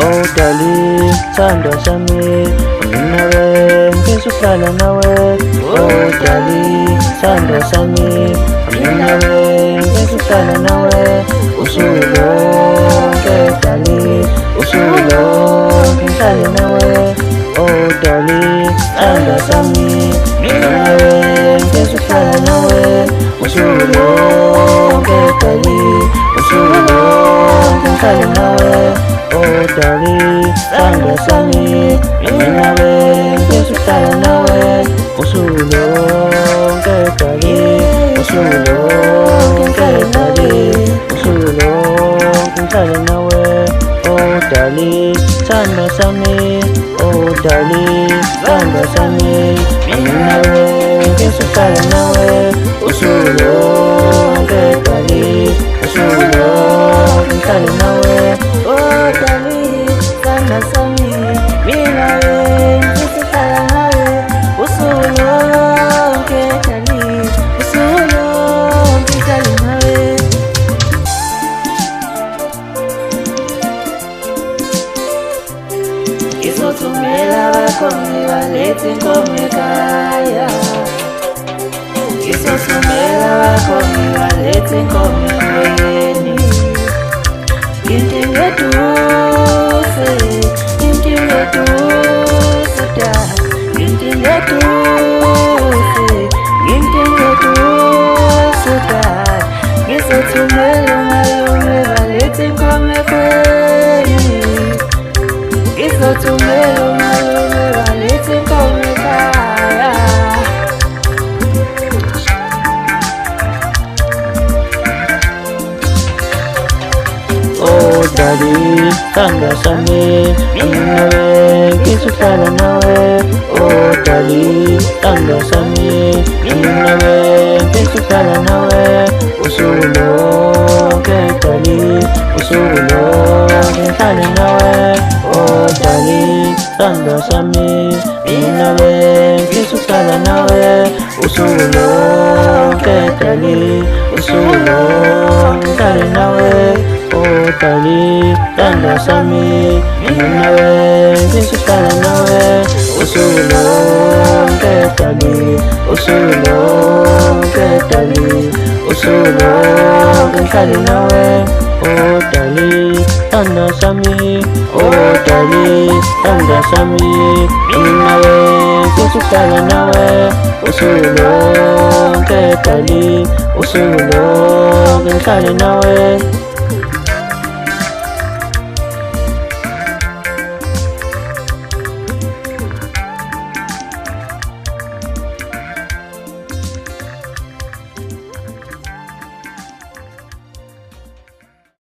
Oh darling, thandwa sami, nawe ngizohlala nawe. Oh darling, thandwa sami, nawe ngizohlala nawe. Usuku lonke darling, usuku lonke ngihlale nawe. Oh darling, thandwa sami, nawe ngizohlala nawe. Usuku lonke darling, usuku lonke ngihlale nawe. Oh darling, thandwa sami, nawe ngizohlala nawe. Usuku lonke darling, usuku lonke darling, usuku lonke ngihlale nawe. Oh darling, thandwa sami, oh darling, thandwa sami, nawe ngizohlala nawe. Usuku lonke darling, usuku lonke ngihlale nawe. Oh darling, thandwa sami, nawe ngizohlala nawe. Usuku lonke darling, usuku lonke ngihlale nawe. Ngizothumela abakhongi balethe inkomo ekhaya. Ngizothumela abakhongi balethe inkomo emoyeni. Ngidinga eduze, ngidinga eduze dad. Ngidinga eduze, ngidinga eduze dad. Ngizothumela umalume balethe inkomo ekhweni. Ngizothumela umalume balethe inkomo ekhaya. Oh darling, thandwa sami, nawe ngizohlala nawe. Oh darling, thandwa sami, nawe ngizohlala nawe. Usuku lonke darling, usuku lonke ngihlale nawe. Oh darling, thandwa sami, nawe ngizohlala nawe. Usuku lonke darling, usuku lonke ngihlale nawe. Oh darling, thandwa sami, nawe ngizohlala nawe. Usuku lonke darling, usuku lonke darling, usuku lonke ngihlale nawe. Oh darling, thandwa sami, oh darling, thandwa sami, nawe ngizohlala nawe. Usuku lonke darling, usuku lonke ngihlale nawe.